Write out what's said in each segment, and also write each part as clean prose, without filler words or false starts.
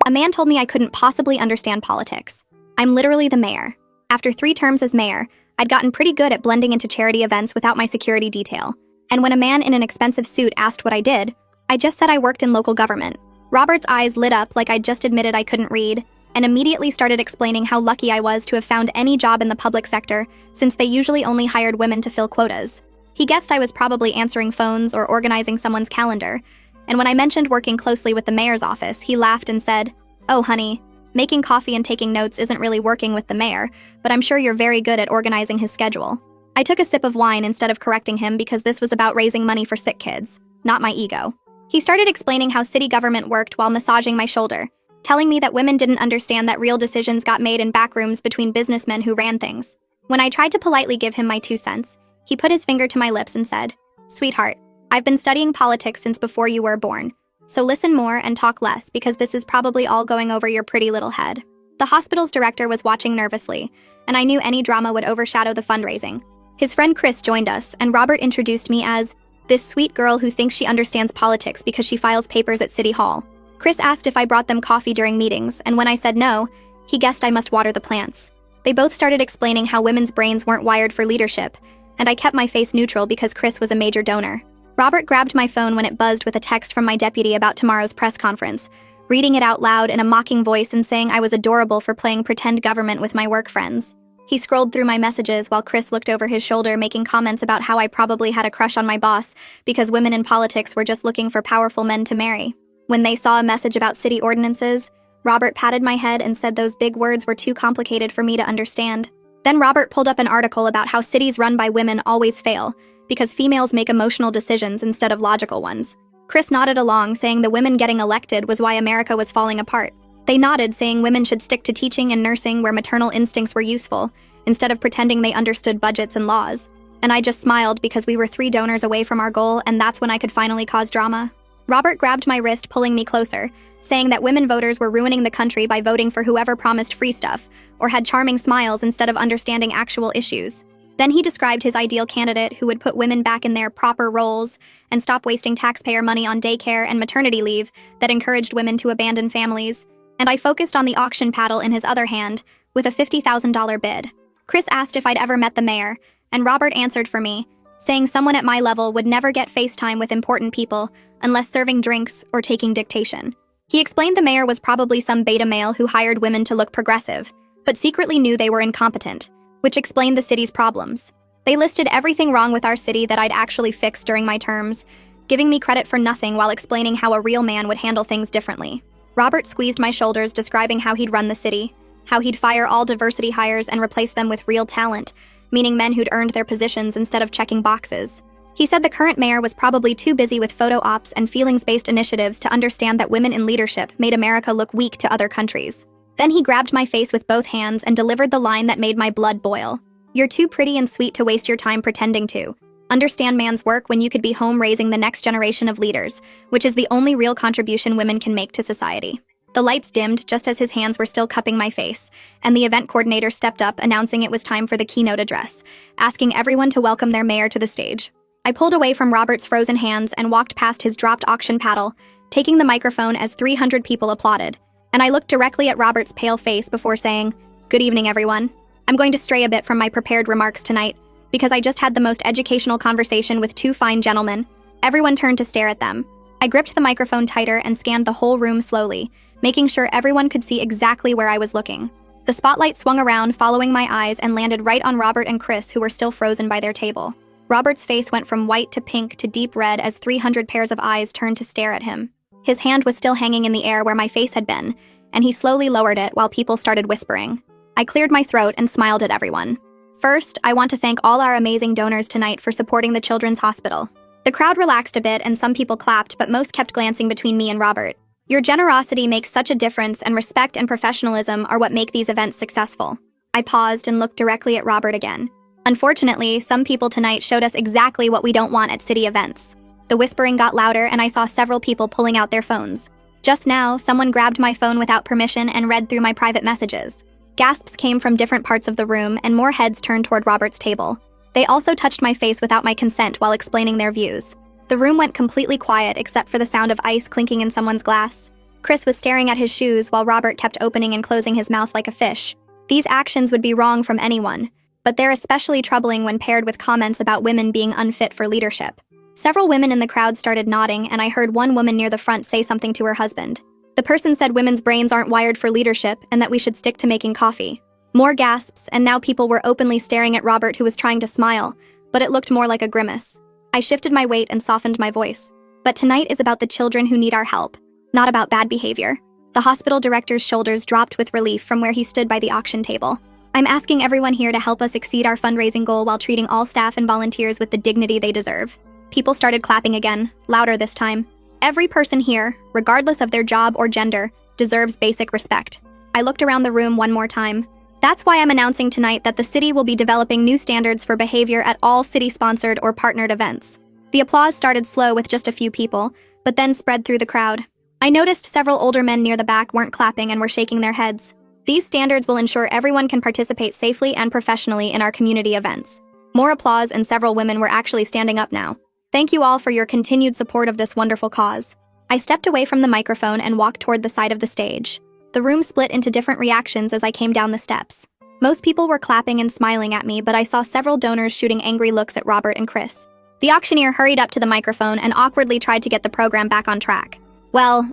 A man told me I couldn't possibly understand politics. I'm literally the mayor. After 3 terms as mayor, I'd gotten pretty good at blending into charity events without my security detail. And when a man in an expensive suit asked what I did, I just said I worked in local government. Robert's eyes lit up like I'd just admitted I couldn't read, and immediately started explaining how lucky I was to have found any job in the public sector, since they usually only hired women to fill quotas. He guessed I was probably answering phones or organizing someone's calendar, and when I mentioned working closely with the mayor's office, he laughed and said, "Oh, honey, making coffee and taking notes isn't really working with the mayor, but I'm sure you're very good at organizing his schedule." I took a sip of wine instead of correcting him because this was about raising money for sick kids, not my ego. He started explaining how city government worked while massaging my shoulder, telling me that women didn't understand that real decisions got made in back rooms between businessmen who ran things. When I tried to politely give him my 2 cents, he put his finger to my lips and said, "Sweetheart, I've been studying politics since before you were born, so listen more and talk less because this is probably all going over your pretty little head." The hospital's director was watching nervously, and I knew any drama would overshadow the fundraising. His friend Chris joined us, and Robert introduced me as this sweet girl who thinks she understands politics because she files papers at City Hall. Chris asked if I brought them coffee during meetings, and when I said no, he guessed I must water the plants. They both started explaining how women's brains weren't wired for leadership, and I kept my face neutral because Chris was a major donor. Robert grabbed my phone when it buzzed with a text from my deputy about tomorrow's press conference, reading it out loud in a mocking voice and saying I was adorable for playing pretend government with my work friends. He scrolled through my messages while Chris looked over his shoulder, making comments about how I probably had a crush on my boss because women in politics were just looking for powerful men to marry. When they saw a message about city ordinances, Robert patted my head and said those big words were too complicated for me to understand. Then Robert pulled up an article about how cities run by women always fail because females make emotional decisions instead of logical ones. Chris nodded along, saying the women getting elected was why America was falling apart. They nodded, saying women should stick to teaching and nursing where maternal instincts were useful, instead of pretending they understood budgets and laws. And I just smiled because we were 3 donors away from our goal, and that's when I could finally cause drama. Robert grabbed my wrist, pulling me closer, saying that women voters were ruining the country by voting for whoever promised free stuff or had charming smiles instead of understanding actual issues. Then he described his ideal candidate who would put women back in their proper roles and stop wasting taxpayer money on daycare and maternity leave that encouraged women to abandon families. And I focused on the auction paddle in his other hand with a $50,000 bid. Chris asked if I'd ever met the mayor, and Robert answered for me, saying someone at my level would never get FaceTime with important people unless serving drinks or taking dictation. He explained the mayor was probably some beta male who hired women to look progressive, but secretly knew they were incompetent, which explained the city's problems. They listed everything wrong with our city that I'd actually fixed during my terms, giving me credit for nothing while explaining how a real man would handle things differently. Robert squeezed my shoulders, describing how he'd run the city, how he'd fire all diversity hires and replace them with real talent, meaning men who'd earned their positions instead of checking boxes. He said the current mayor was probably too busy with photo ops and feelings-based initiatives to understand that women in leadership made America look weak to other countries. Then he grabbed my face with both hands and delivered the line that made my blood boil. "You're too pretty and sweet to waste your time pretending to. Understand man's work when you could be home raising the next generation of leaders, which is the only real contribution women can make to society." The lights dimmed just as his hands were still cupping my face, and the event coordinator stepped up, announcing it was time for the keynote address, asking everyone to welcome their mayor to the stage. I pulled away from Robert's frozen hands and walked past his dropped auction paddle, taking the microphone as 300 people applauded, and I looked directly at Robert's pale face before saying, "Good evening, everyone. I'm going to stray a bit from my prepared remarks tonight, because I just had the most educational conversation with 2 fine gentlemen." Everyone turned to stare at them. I gripped the microphone tighter and scanned the whole room slowly, making sure everyone could see exactly where I was looking. The spotlight swung around, following my eyes, and landed right on Robert and Chris, who were still frozen by their table. Robert's face went from white to pink to deep red as 300 pairs of eyes turned to stare at him. His hand was still hanging in the air where my face had been, and he slowly lowered it while people started whispering. I cleared my throat and smiled at everyone. "First, I want to thank all our amazing donors tonight for supporting the Children's Hospital." The crowd relaxed a bit and some people clapped, but most kept glancing between me and Robert. "Your generosity makes such a difference, and respect and professionalism are what make these events successful." I paused and looked directly at Robert again. Unfortunately, some people tonight showed us exactly what we don't want at city events. The whispering got louder, and I saw several people pulling out their phones. Just now, someone grabbed my phone without permission and read through my private messages. Gasps came from different parts of the room, and more heads turned toward Robert's table. They also touched my face without my consent while explaining their views. The room went completely quiet except for the sound of ice clinking in someone's glass. Chris was staring at his shoes while Robert kept opening and closing his mouth like a fish. These actions would be wrong from anyone, but they're especially troubling when paired with comments about women being unfit for leadership. Several women in the crowd started nodding, and I heard one woman near the front say something to her husband. The person said women's brains aren't wired for leadership and that we should stick to making coffee. More gasps, and now people were openly staring at Robert, who was trying to smile, but it looked more like a grimace. I shifted my weight and softened my voice. But tonight is about the children who need our help, not about bad behavior. The hospital director's shoulders dropped with relief from where he stood by the auction table. I'm asking everyone here to help us exceed our fundraising goal while treating all staff and volunteers with the dignity they deserve. People started clapping again, louder this time. Every person here, regardless of their job or gender, deserves basic respect. I looked around the room one more time. That's why I'm announcing tonight that the city will be developing new standards for behavior at all city-sponsored or partnered events. The applause started slow with just a few people, but then spread through the crowd. I noticed several older men near the back weren't clapping and were shaking their heads. These standards will ensure everyone can participate safely and professionally in our community events. More applause, and several women were actually standing up now. Thank you all for your continued support of this wonderful cause. I stepped away from the microphone and walked toward the side of the stage. The room split into different reactions as I came down the steps. Most people were clapping and smiling at me, but I saw several donors shooting angry looks at Robert and Chris. The auctioneer hurried up to the microphone and awkwardly tried to get the program back on track. Well,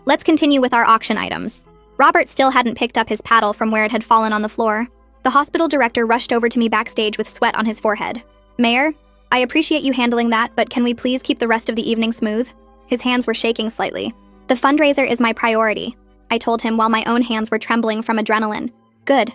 let's continue with our auction items. Robert still hadn't picked up his paddle from where it had fallen on the floor. The hospital director rushed over to me backstage with sweat on his forehead. Mayor, I appreciate you handling that, but can we please keep the rest of the evening smooth? His hands were shaking slightly. The fundraiser is my priority, I told him while my own hands were trembling from adrenaline. Good.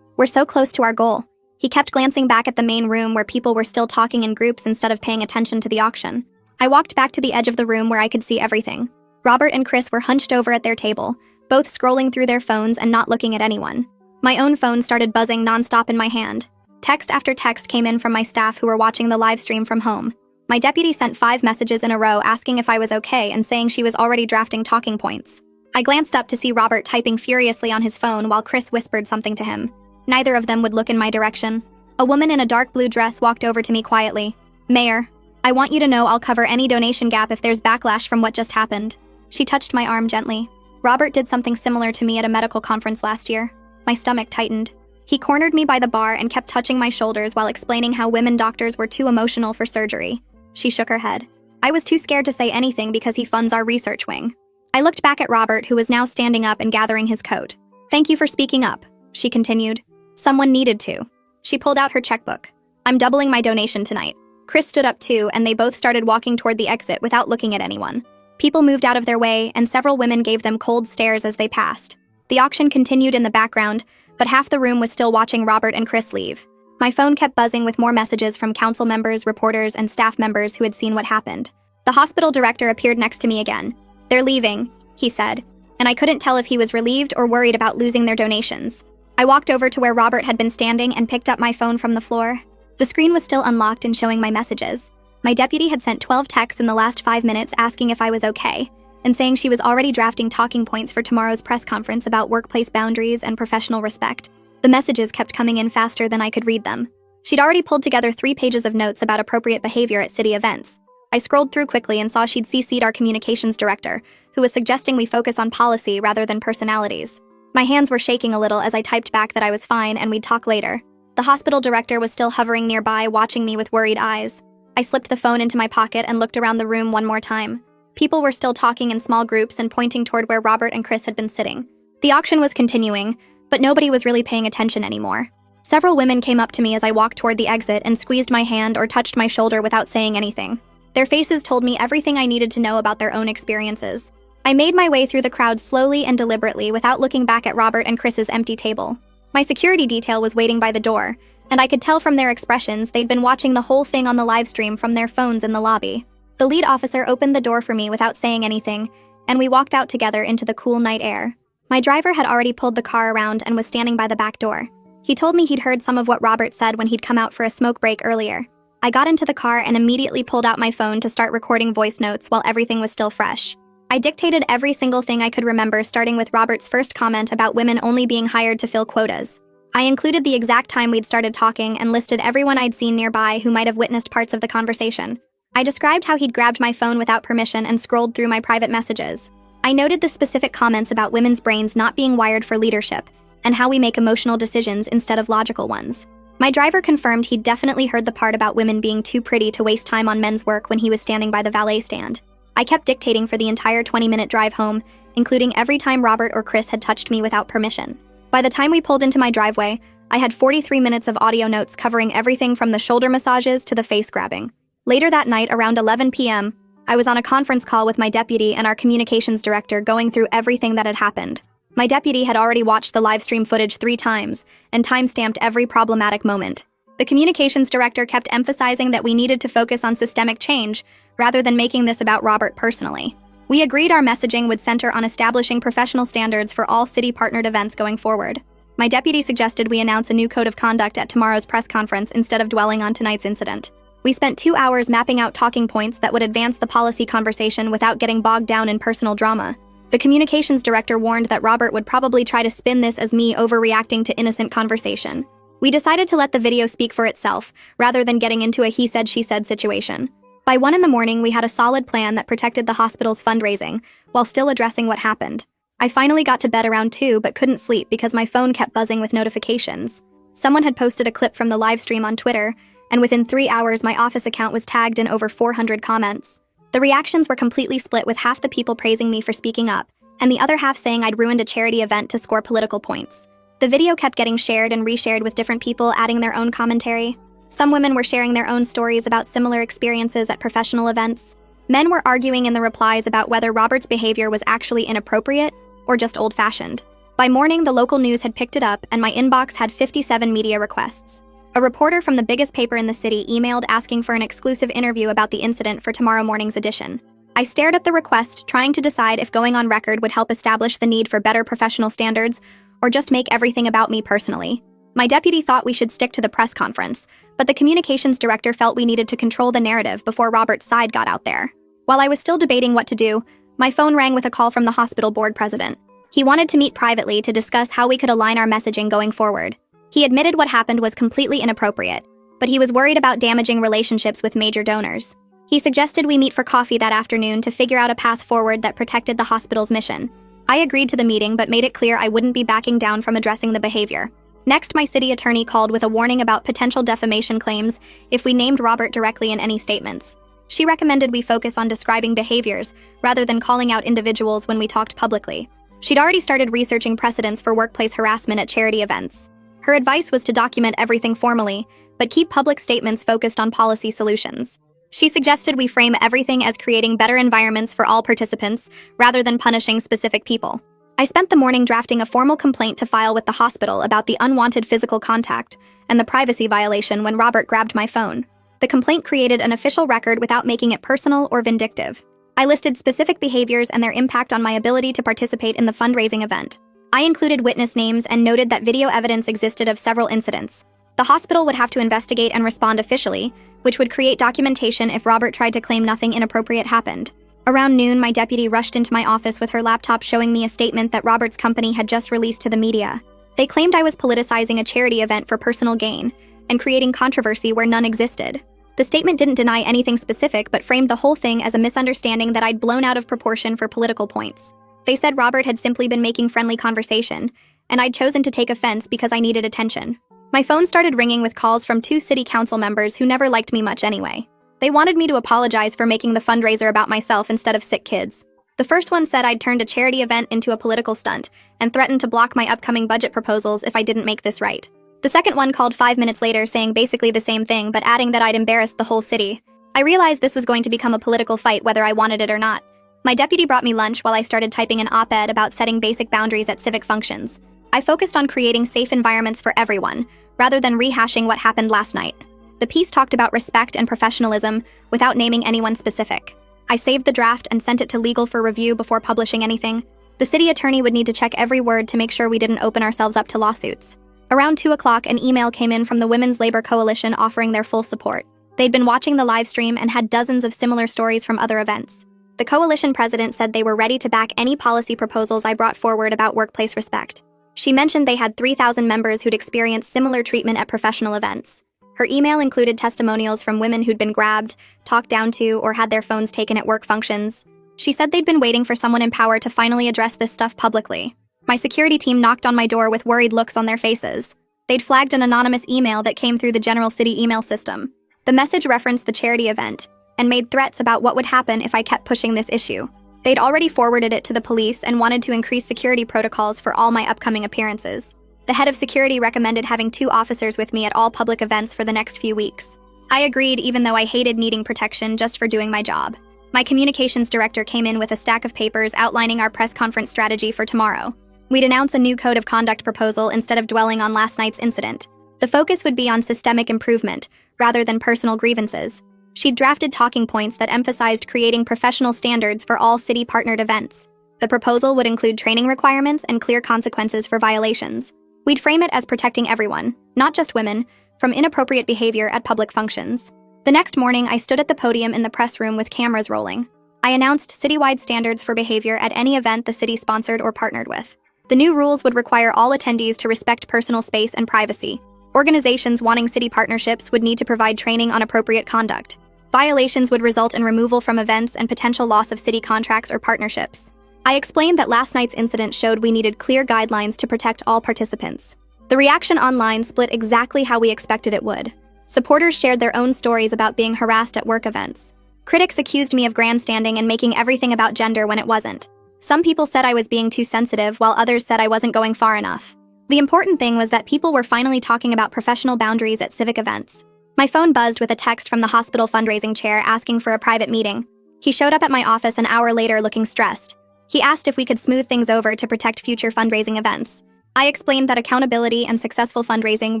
We're so close to our goal. He kept glancing back at the main room where people were still talking in groups instead of paying attention to the auction. I walked back to the edge of the room where I could see everything. Robert and Chris were hunched over at their table, both scrolling through their phones and not looking at anyone. My own phone started buzzing nonstop in my hand. Text after text came in from my staff who were watching the live stream from home. My deputy sent 5 messages in a row asking if I was okay and saying she was already drafting talking points. I glanced up to see Robert typing furiously on his phone while Chris whispered something to him. Neither of them would look in my direction. A woman in a dark blue dress walked over to me quietly. Mayor, I want you to know I'll cover any donation gap if there's backlash from what just happened. She touched my arm gently. Robert did something similar to me at a medical conference last year. My stomach tightened. He cornered me by the bar and kept touching my shoulders while explaining how women doctors were too emotional for surgery. She shook her head. I was too scared to say anything because he funds our research wing. I looked back at Robert, who was now standing up and gathering his coat. Thank you for speaking up, she continued. Someone needed to. She pulled out her checkbook. I'm doubling my donation tonight. Chris stood up too, and they both started walking toward the exit without looking at anyone. People moved out of their way, and several women gave them cold stares as they passed. The auction continued in the background, but half the room was still watching Robert and Chris leave. My phone kept buzzing with more messages from council members, reporters, and staff members who had seen what happened. The hospital director appeared next to me again. They're leaving, he said, and I couldn't tell if he was relieved or worried about losing their donations. I walked over to where Robert had been standing and picked up my phone from the floor. The screen was still unlocked and showing my messages. My deputy had sent 12 texts in the last 5 minutes asking if I was okay, and saying she was already drafting talking points for tomorrow's press conference about workplace boundaries and professional respect. The messages kept coming in faster than I could read them. She'd already pulled together 3 pages of notes about appropriate behavior at city events. I scrolled through quickly and saw she'd CC'd our communications director, who was suggesting we focus on policy rather than personalities. My hands were shaking a little as I typed back that I was fine and we'd talk later. The hospital director was still hovering nearby, watching me with worried eyes. I slipped the phone into my pocket and looked around the room one more time. People were still talking in small groups and pointing toward where Robert and Chris had been sitting. The auction was continuing, but nobody was really paying attention anymore. Several women came up to me as I walked toward the exit and squeezed my hand or touched my shoulder without saying anything. Their faces told me everything I needed to know about their own experiences. I made my way through the crowd slowly and deliberately without looking back at Robert and Chris's empty table. My security detail was waiting by the door, and I could tell from their expressions they'd been watching the whole thing on the live stream from their phones in the lobby. The lead officer opened the door for me without saying anything, and we walked out together into the cool night air. My driver had already pulled the car around and was standing by the back door. He told me he'd heard some of what Robert said when he'd come out for a smoke break earlier. I got into the car and immediately pulled out my phone to start recording voice notes while everything was still fresh. I dictated every single thing I could remember, starting with Robert's first comment about women only being hired to fill quotas. I included the exact time we'd started talking and listed everyone I'd seen nearby who might have witnessed parts of the conversation. I described how he'd grabbed my phone without permission and scrolled through my private messages. I noted the specific comments about women's brains not being wired for leadership and how we make emotional decisions instead of logical ones. My driver confirmed he'd definitely heard the part about women being too pretty to waste time on men's work when he was standing by the valet stand. I kept dictating for the entire 20-minute drive home, including every time Robert or Chris had touched me without permission. By the time we pulled into my driveway, I had 43 minutes of audio notes covering everything from the shoulder massages to the face grabbing. Later that night, around 11 p.m., I was on a conference call with my deputy and our communications director going through everything that had happened. My deputy had already watched the live stream footage 3 times and time-stamped every problematic moment. The communications director kept emphasizing that we needed to focus on systemic change rather than making this about Robert personally. We agreed our messaging would center on establishing professional standards for all city-partnered events going forward. My deputy suggested we announce a new code of conduct at tomorrow's press conference instead of dwelling on tonight's incident. We spent 2 hours mapping out talking points that would advance the policy conversation without getting bogged down in personal drama. The communications director warned that Robert would probably try to spin this as me overreacting to innocent conversation. We decided to let the video speak for itself, rather than getting into a he said, she said situation. By 1 in the morning, we had a solid plan that protected the hospital's fundraising, while still addressing what happened. I finally got to bed around 2 but couldn't sleep because my phone kept buzzing with notifications. Someone had posted a clip from the live stream on Twitter, and within 3 hours my office account was tagged in over 400 comments. The reactions were completely split, with half the people praising me for speaking up, and the other half saying I'd ruined a charity event to score political points. The video kept getting shared and reshared with different people adding their own commentary. Some women were sharing their own stories about similar experiences at professional events. Men were arguing in the replies about whether Robert's behavior was actually inappropriate or just old-fashioned. By morning, the local news had picked it up, and my inbox had 57 media requests. A reporter from the biggest paper in the city emailed asking for an exclusive interview about the incident for tomorrow morning's edition. I stared at the request, trying to decide if going on record would help establish the need for better professional standards or just make everything about me personally. My deputy thought we should stick to the press conference, but the communications director felt we needed to control the narrative before Robert's side got out there. While I was still debating what to do, my phone rang with a call from the hospital board president. He wanted to meet privately to discuss how we could align our messaging going forward. He admitted what happened was completely inappropriate, but he was worried about damaging relationships with major donors. He suggested we meet for coffee that afternoon to figure out a path forward that protected the hospital's mission. I agreed to the meeting but made it clear I wouldn't be backing down from addressing the behavior. Next, my city attorney called with a warning about potential defamation claims if we named Robert directly in any statements. She recommended we focus on describing behaviors rather than calling out individuals when we talked publicly. She'd already started researching precedents for workplace harassment at charity events. Her advice was to document everything formally, but keep public statements focused on policy solutions. She suggested we frame everything as creating better environments for all participants, rather than punishing specific people. I spent the morning drafting a formal complaint to file with the hospital about the unwanted physical contact and the privacy violation when Robert grabbed my phone. The complaint created an official record without making it personal or vindictive. I listed specific behaviors and their impact on my ability to participate in the fundraising event. I included witness names and noted that video evidence existed of several incidents. The hospital would have to investigate and respond officially, which would create documentation if Robert tried to claim nothing inappropriate happened. Around noon, my deputy rushed into my office with her laptop showing me a statement that Robert's company had just released to the media. They claimed I was politicizing a charity event for personal gain and creating controversy where none existed. The statement didn't deny anything specific but framed the whole thing as a misunderstanding that I'd blown out of proportion for political points. They said Robert had simply been making friendly conversation, and I'd chosen to take offense because I needed attention. My phone started ringing with calls from 2 city council members who never liked me much anyway. They wanted me to apologize for making the fundraiser about myself instead of sick kids. The first one said I'd turned a charity event into a political stunt and threatened to block my upcoming budget proposals if I didn't make this right. The second one called 5 minutes later saying basically the same thing but adding that I'd embarrassed the whole city. I realized this was going to become a political fight whether I wanted it or not. My deputy brought me lunch while I started typing an op-ed about setting basic boundaries at civic functions. I focused on creating safe environments for everyone, rather than rehashing what happened last night. The piece talked about respect and professionalism without naming anyone specific. I saved the draft and sent it to legal for review before publishing anything. The city attorney would need to check every word to make sure we didn't open ourselves up to lawsuits. Around 2 o'clock, an email came in from the Women's Labor Coalition offering their full support. They'd been watching the live stream and had dozens of similar stories from other events. The coalition president said they were ready to back any policy proposals I brought forward about workplace respect. She mentioned they had 3,000 members who'd experienced similar treatment at professional events. Her email included testimonials from women who'd been grabbed, talked down to, or had their phones taken at work functions. She said they'd been waiting for someone in power to finally address this stuff publicly. My security team knocked on my door with worried looks on their faces. They'd flagged an anonymous email that came through the general city email system. The message referenced the charity event and made threats about what would happen if I kept pushing this issue. They'd already forwarded it to the police and wanted to increase security protocols for all my upcoming appearances. The head of security recommended having 2 officers with me at all public events for the next few weeks. I agreed, even though I hated needing protection just for doing my job. My communications director came in with a stack of papers outlining our press conference strategy for tomorrow. We'd announce a new code of conduct proposal instead of dwelling on last night's incident. The focus would be on systemic improvement, rather than personal grievances. She'd drafted talking points that emphasized creating professional standards for all city-partnered events. The proposal would include training requirements and clear consequences for violations. We'd frame it as protecting everyone, not just women, from inappropriate behavior at public functions. The next morning, I stood at the podium in the press room with cameras rolling. I announced citywide standards for behavior at any event the city sponsored or partnered with. The new rules would require all attendees to respect personal space and privacy. Organizations wanting city partnerships would need to provide training on appropriate conduct. Violations would result in removal from events and potential loss of city contracts or partnerships. I explained that last night's incident showed we needed clear guidelines to protect all participants. The reaction online split exactly how we expected it would. Supporters shared their own stories about being harassed at work events. Critics accused me of grandstanding and making everything about gender when it wasn't. Some people said I was being too sensitive, while others said I wasn't going far enough. The important thing was that people were finally talking about professional boundaries at civic events. My phone buzzed with a text from the hospital fundraising chair asking for a private meeting. He showed up at my office an hour later looking stressed. He asked if we could smooth things over to protect future fundraising events. I explained that accountability and successful fundraising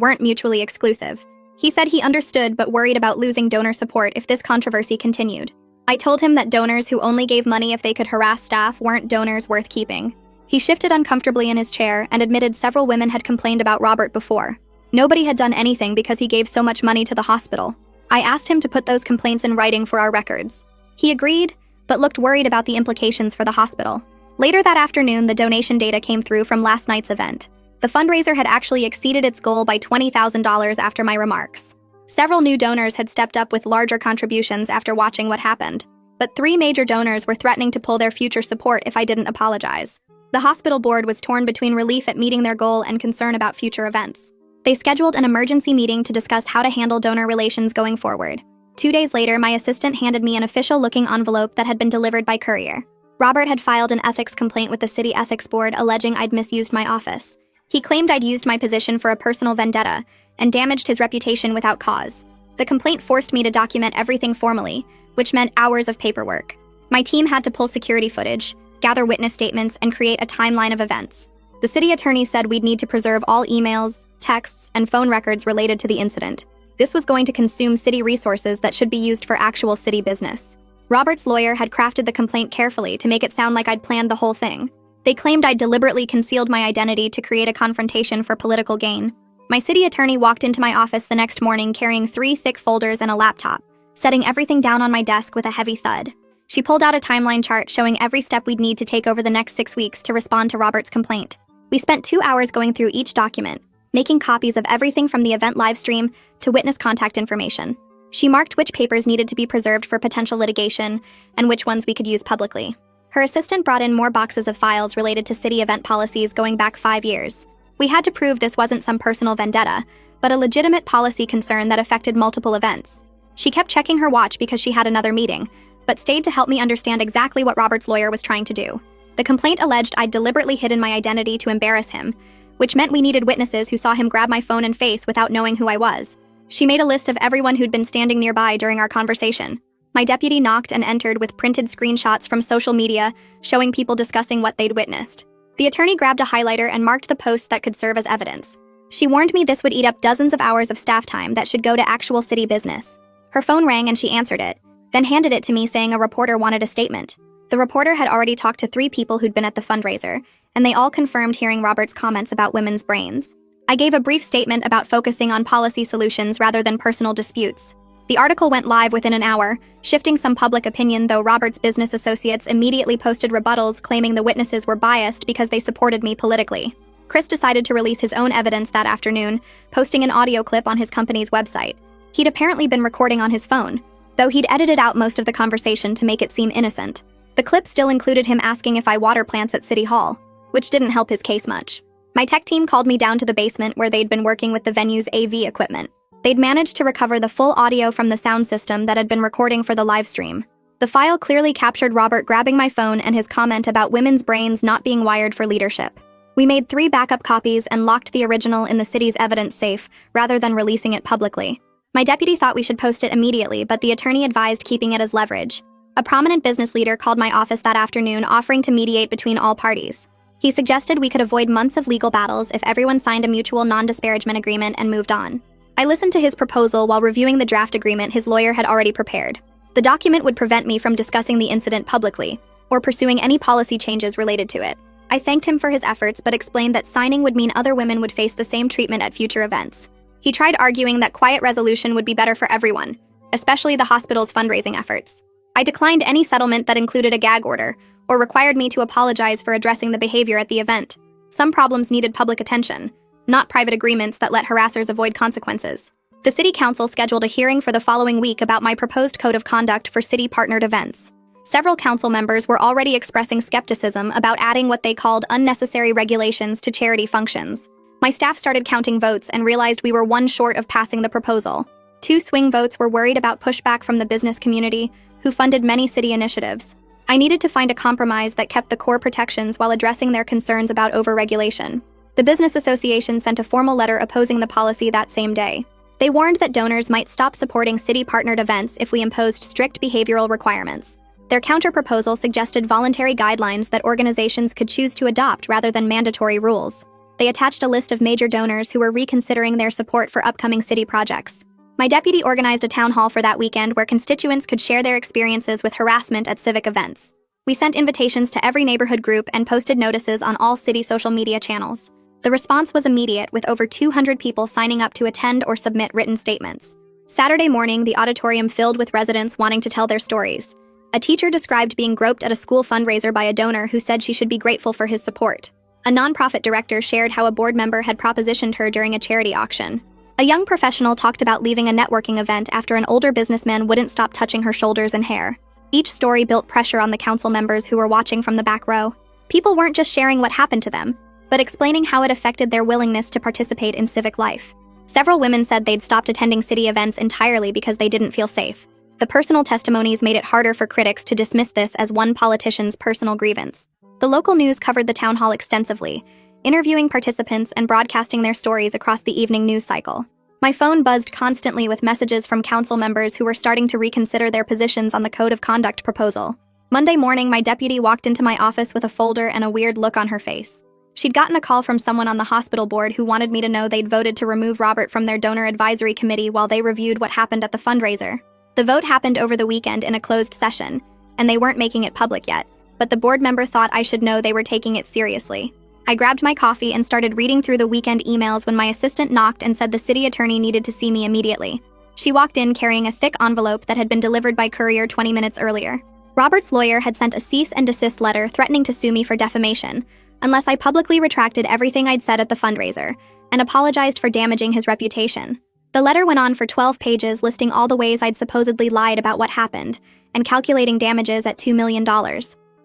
weren't mutually exclusive. He said he understood but worried about losing donor support if this controversy continued. I told him that donors who only gave money if they could harass staff weren't donors worth keeping. He shifted uncomfortably in his chair and admitted several women had complained about Robert before. Nobody had done anything because he gave so much money to the hospital. I asked him to put those complaints in writing for our records. He agreed, but looked worried about the implications for the hospital. Later that afternoon, the donation data came through from last night's event. The fundraiser had actually exceeded its goal by $20,000 after my remarks. Several new donors had stepped up with larger contributions after watching what happened, but 3 major donors were threatening to pull their future support if I didn't apologize. The hospital board was torn between relief at meeting their goal and concern about future events. They scheduled an emergency meeting to discuss how to handle donor relations going forward. 2 days later, my assistant handed me an official-looking envelope that had been delivered by courier. Robert had filed an ethics complaint with the city ethics board alleging I'd misused my office. He claimed I'd used my position for a personal vendetta and damaged his reputation without cause. The complaint forced me to document everything formally, which meant hours of paperwork. My team had to pull security footage, gather witness statements, and create a timeline of events. The city attorney said we'd need to preserve all emails, texts, and phone records related to the incident. This was going to consume city resources that should be used for actual city business. Robert's lawyer had crafted the complaint carefully to make it sound like I'd planned the whole thing. They claimed I'd deliberately concealed my identity to create a confrontation for political gain. My city attorney walked into my office the next morning carrying 3 thick folders and a laptop, setting everything down on my desk with a heavy thud. She pulled out a timeline chart showing every step we'd need to take over the next 6 weeks to respond to Robert's complaint. We spent 2 hours going through each document, making copies of everything from the event livestream to witness contact information. She marked which papers needed to be preserved for potential litigation and which ones we could use publicly. Her assistant brought in more boxes of files related to city event policies going back 5 years. We had to prove this wasn't some personal vendetta, but a legitimate policy concern that affected multiple events. She kept checking her watch because she had another meeting, but stayed to help me understand exactly what Robert's lawyer was trying to do. The complaint alleged I'd deliberately hidden my identity to embarrass him, which meant we needed witnesses who saw him grab my phone and face without knowing who I was. She made a list of everyone who'd been standing nearby during our conversation. My deputy knocked and entered with printed screenshots from social media showing people discussing what they'd witnessed. The attorney grabbed a highlighter and marked the posts that could serve as evidence. She warned me this would eat up dozens of hours of staff time that should go to actual city business. Her phone rang and she answered it, then handed it to me saying a reporter wanted a statement. The reporter had already talked to 3 people who'd been at the fundraiser, and they all confirmed hearing Robert's comments about women's brains. I gave a brief statement about focusing on policy solutions rather than personal disputes. The article went live within an hour, shifting some public opinion, though Robert's business associates immediately posted rebuttals claiming the witnesses were biased because they supported me politically. Chris decided to release his own evidence that afternoon, posting an audio clip on his company's website. He'd apparently been recording on his phone, though he'd edited out most of the conversation to make it seem innocent. The clip still included him asking if I water plants at City Hall, which didn't help his case much. My tech team called me down to the basement where they'd been working with the venue's AV equipment. They'd managed to recover the full audio from the sound system that had been recording for the live stream. The file clearly captured Robert grabbing my phone and his comment about women's brains not being wired for leadership. We made 3 backup copies and locked the original in the city's evidence safe, rather than releasing it publicly. My deputy thought we should post it immediately, but the attorney advised keeping it as leverage. A prominent business leader called my office that afternoon offering to mediate between all parties. He suggested we could avoid months of legal battles if everyone signed a mutual non-disparagement agreement and moved on. I listened to his proposal while reviewing the draft agreement his lawyer had already prepared. The document would prevent me from discussing the incident publicly, or pursuing any policy changes related to it. I thanked him for his efforts but explained that signing would mean other women would face the same treatment at future events. He tried arguing that quiet resolution would be better for everyone, especially the hospital's fundraising efforts. I declined any settlement that included a gag order, or required me to apologize for addressing the behavior at the event. Some problems needed public attention, not private agreements that let harassers avoid consequences. The City Council scheduled a hearing for the following week about my proposed code of conduct for city-partnered events. Several council members were already expressing skepticism about adding what they called unnecessary regulations to charity functions. My staff started counting votes and realized we were one short of passing the proposal. 2 swing votes were worried about pushback from the business community, who funded many city initiatives. I needed to find a compromise that kept the core protections while addressing their concerns about overregulation. The Business Association sent a formal letter opposing the policy that same day. They warned that donors might stop supporting city-partnered events if we imposed strict behavioral requirements. Their counter-proposal suggested voluntary guidelines that organizations could choose to adopt rather than mandatory rules. They attached a list of major donors who were reconsidering their support for upcoming city projects. My deputy organized a town hall for that weekend where constituents could share their experiences with harassment at civic events. We sent invitations to every neighborhood group and posted notices on all city social media channels. The response was immediate, with over 200 people signing up to attend or submit written statements. Saturday morning, the auditorium filled with residents wanting to tell their stories. A teacher described being groped at a school fundraiser by a donor who said she should be grateful for his support. A nonprofit director shared how a board member had propositioned her during a charity auction. A young professional talked about leaving a networking event after an older businessman wouldn't stop touching her shoulders and hair. Each story built pressure on the council members who were watching from the back row. People weren't just sharing what happened to them, but explaining how it affected their willingness to participate in civic life. Several women said they'd stopped attending city events entirely because they didn't feel safe. The personal testimonies made it harder for critics to dismiss this as one politician's personal grievance. The local news covered the town hall extensively, interviewing participants and broadcasting their stories across the evening news cycle. My phone buzzed constantly with messages from council members who were starting to reconsider their positions on the code of conduct proposal. Monday morning, my deputy walked into my office with a folder and a weird look on her face. She'd gotten a call from someone on the hospital board who wanted me to know they'd voted to remove Robert from their donor advisory committee while they reviewed what happened at the fundraiser. The vote happened over the weekend in a closed session, and they weren't making it public yet, but the board member thought I should know they were taking it seriously. I grabbed my coffee and started reading through the weekend emails when my assistant knocked and said the city attorney needed to see me immediately. She walked in carrying a thick envelope that had been delivered by courier 20 minutes earlier. Robert's lawyer had sent a cease and desist letter threatening to sue me for defamation, unless I publicly retracted everything I'd said at the fundraiser, and apologized for damaging his reputation. The letter went on for 12 pages, listing all the ways I'd supposedly lied about what happened, and calculating damages at $2 million.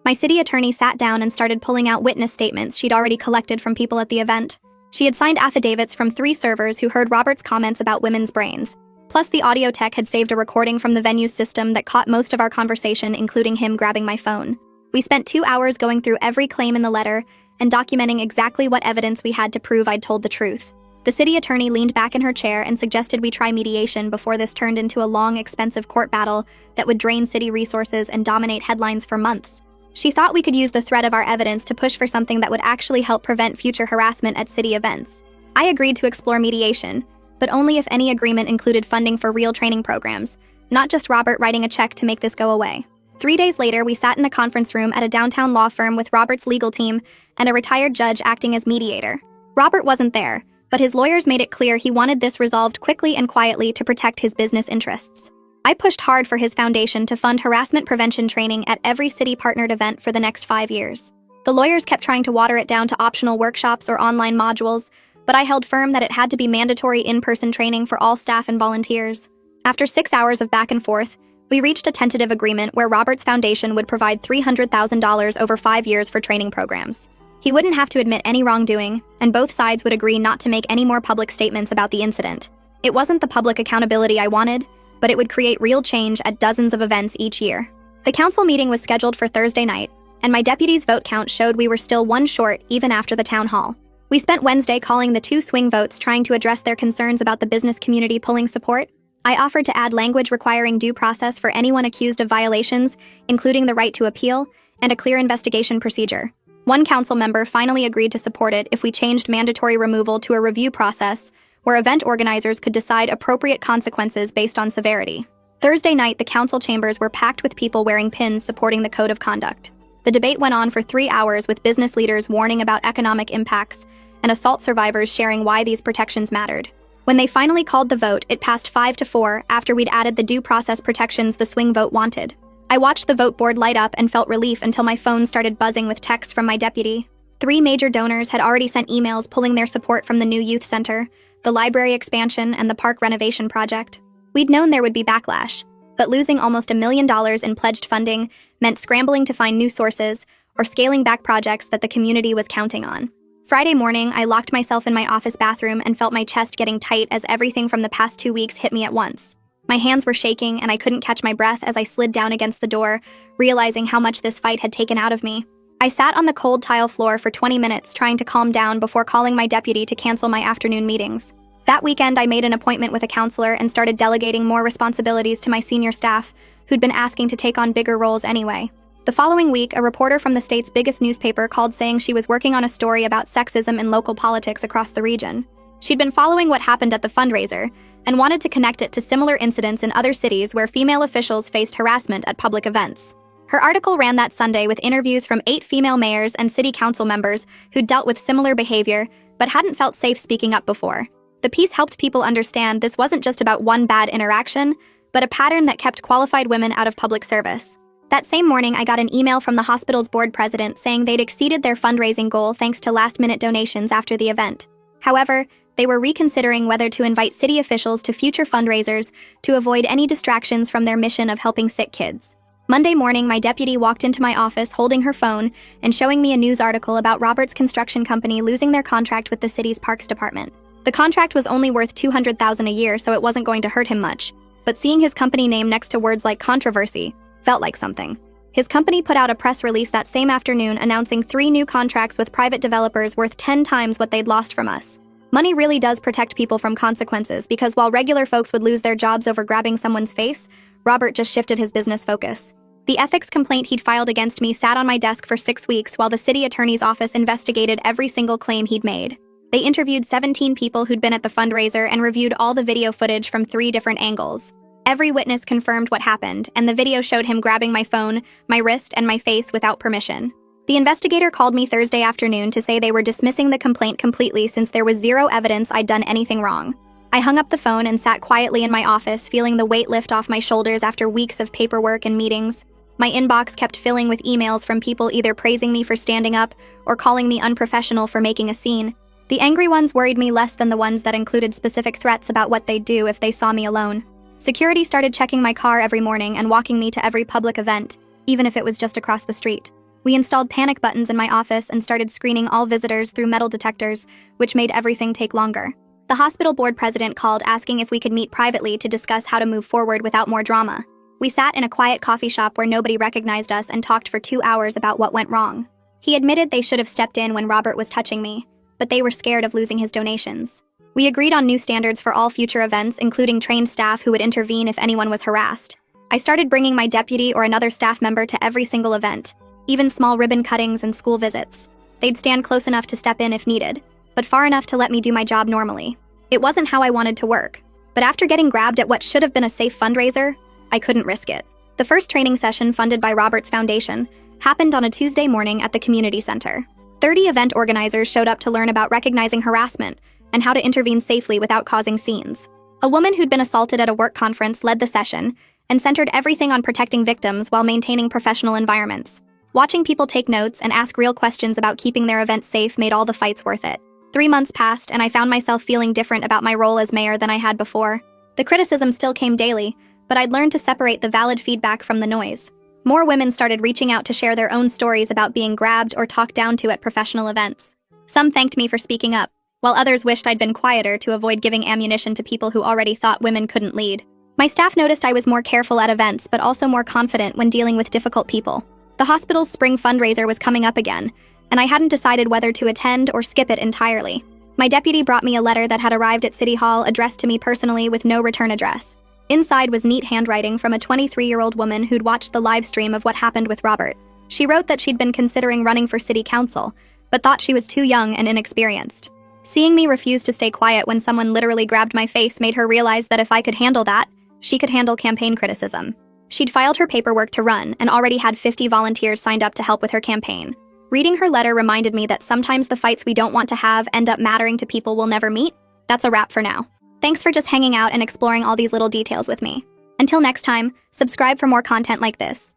My city attorney sat down and started pulling out witness statements she'd already collected from people at the event. She had signed affidavits from 3 servers who heard Robert's comments about women's brains. Plus, the audio tech had saved a recording from the venue's system that caught most of our conversation, including him grabbing my phone. We spent 2 hours going through every claim in the letter and documenting exactly what evidence we had to prove I'd told the truth. The city attorney leaned back in her chair and suggested we try mediation before this turned into a long, expensive court battle that would drain city resources and dominate headlines for months. She thought we could use the threat of our evidence to push for something that would actually help prevent future harassment at city events. I agreed to explore mediation, but only if any agreement included funding for real training programs, not just Robert writing a check to make this go away. 3 days later, we sat in a conference room at a downtown law firm with Robert's legal team and a retired judge acting as mediator. Robert wasn't there, but his lawyers made it clear he wanted this resolved quickly and quietly to protect his business interests. I pushed hard for his foundation to fund harassment prevention training at every city-partnered event for the next 5 years. The lawyers kept trying to water it down to optional workshops or online modules, but I held firm that it had to be mandatory in-person training for all staff and volunteers. After 6 hours of back and forth, We reached a tentative agreement where Robert's foundation would provide $300,000 over 5 years for training programs. He wouldn't have to admit any wrongdoing, and both sides would agree not to make any more public statements about the incident. It wasn't the public accountability I wanted, but it would create real change at dozens of events each year. The council meeting was scheduled for Thursday night, and my deputy's vote count showed we were still one short even after the town hall. We spent Wednesday calling the 2 swing votes trying to address their concerns about the business community pulling support. I offered to add language requiring due process for anyone accused of violations, including the right to appeal, and a clear investigation procedure. One council member finally agreed to support it if we changed mandatory removal to a review process, where event organizers could decide appropriate consequences based on severity. Thursday night, the council chambers were packed with people wearing pins supporting the code of conduct. The debate went on for 3 hours with business leaders warning about economic impacts and assault survivors sharing why these protections mattered. When they finally called the vote, it passed 5-4 after we'd added the due process protections the swing vote wanted. I watched the vote board light up and felt relief until my phone started buzzing with texts from my deputy. 3 major donors had already sent emails pulling their support from the new youth center, the library expansion, and the park renovation project. We'd known there would be backlash, but losing almost $1 million in pledged funding meant scrambling to find new sources or scaling back projects that the community was counting on. Friday morning, I locked myself in my office bathroom and felt my chest getting tight as everything from the past 2 weeks hit me at once. My hands were shaking and I couldn't catch my breath as I slid down against the door, realizing how much this fight had taken out of me. I sat on the cold tile floor for 20 minutes trying to calm down before calling my deputy to cancel my afternoon meetings. That weekend, I made an appointment with a counselor and started delegating more responsibilities to my senior staff, who'd been asking to take on bigger roles anyway. The following week, a reporter from the state's biggest newspaper called saying she was working on a story about sexism in local politics across the region. She'd been following what happened at the fundraiser and wanted to connect it to similar incidents in other cities where female officials faced harassment at public events. Her article ran that Sunday with interviews from 8 female mayors and city council members who'd dealt with similar behavior but hadn't felt safe speaking up before. The piece helped people understand this wasn't just about one bad interaction, but a pattern that kept qualified women out of public service. That same morning, I got an email from the hospital's board president saying they'd exceeded their fundraising goal thanks to last-minute donations after the event. However, they were reconsidering whether to invite city officials to future fundraisers to avoid any distractions from their mission of helping sick kids. Monday morning, my deputy walked into my office holding her phone and showing me a news article about Robert's construction company losing their contract with the city's parks department. The contract was only worth $200,000 a year, so it wasn't going to hurt him much. But seeing his company name next to words like controversy felt like something. His company put out a press release that same afternoon announcing 3 new contracts with private developers worth 10 times what they'd lost from us. Money really does protect people from consequences, because while regular folks would lose their jobs over grabbing someone's face, Robert just shifted his business focus. The ethics complaint he'd filed against me sat on my desk for 6 weeks while the city attorney's office investigated every single claim he'd made. They interviewed 17 people who'd been at the fundraiser and reviewed all the video footage from 3 different angles. Every witness confirmed what happened, and the video showed him grabbing my phone, my wrist, and my face without permission. The investigator called me Thursday afternoon to say they were dismissing the complaint completely since there was 0 evidence I'd done anything wrong. I hung up the phone and sat quietly in my office, feeling the weight lift off my shoulders after weeks of paperwork and meetings. My inbox kept filling with emails from people either praising me for standing up or calling me unprofessional for making a scene. The angry ones worried me less than the ones that included specific threats about what they'd do if they saw me alone. Security started checking my car every morning and walking me to every public event, even if it was just across the street. We installed panic buttons in my office and started screening all visitors through metal detectors, which made everything take longer. The hospital board president called asking if we could meet privately to discuss how to move forward without more drama. We sat in a quiet coffee shop where nobody recognized us and talked for 2 hours about what went wrong. He admitted they should have stepped in when Robert was touching me, but they were scared of losing his donations. We agreed on new standards for all future events, including trained staff who would intervene if anyone was harassed. I started bringing my deputy or another staff member to every single event, even small ribbon cuttings and school visits. They'd stand close enough to step in if needed, but far enough to let me do my job normally. It wasn't how I wanted to work, but after getting grabbed at what should have been a safe fundraiser, I couldn't risk it. The first training session funded by Robert's Foundation happened on a Tuesday morning at the community center. 30 event organizers showed up to learn about recognizing harassment and how to intervene safely without causing scenes. A woman who'd been assaulted at a work conference led the session and centered everything on protecting victims while maintaining professional environments. Watching people take notes and ask real questions about keeping their events safe made all the fights worth it. 3 months passed, and I found myself feeling different about my role as mayor than I had before. The criticism still came daily, but I'd learned to separate the valid feedback from the noise. More women started reaching out to share their own stories about being grabbed or talked down to at professional events. Some thanked me for speaking up, while others wished I'd been quieter to avoid giving ammunition to people who already thought women couldn't lead. My staff noticed I was more careful at events, but also more confident when dealing with difficult people. The hospital's spring fundraiser was coming up again, and I hadn't decided whether to attend or skip it entirely. My deputy brought me a letter that had arrived at City Hall addressed to me personally with no return address. Inside was neat handwriting from a 23-year-old woman who'd watched the live stream of what happened with Robert. She wrote that she'd been considering running for city council, but thought she was too young and inexperienced. Seeing me refuse to stay quiet when someone literally grabbed my face made her realize that if I could handle that, she could handle campaign criticism. She'd filed her paperwork to run and already had 50 volunteers signed up to help with her campaign. Reading her letter reminded me that sometimes the fights we don't want to have end up mattering to people we'll never meet. That's a wrap for now. Thanks for just hanging out and exploring all these little details with me. Until next time, subscribe for more content like this.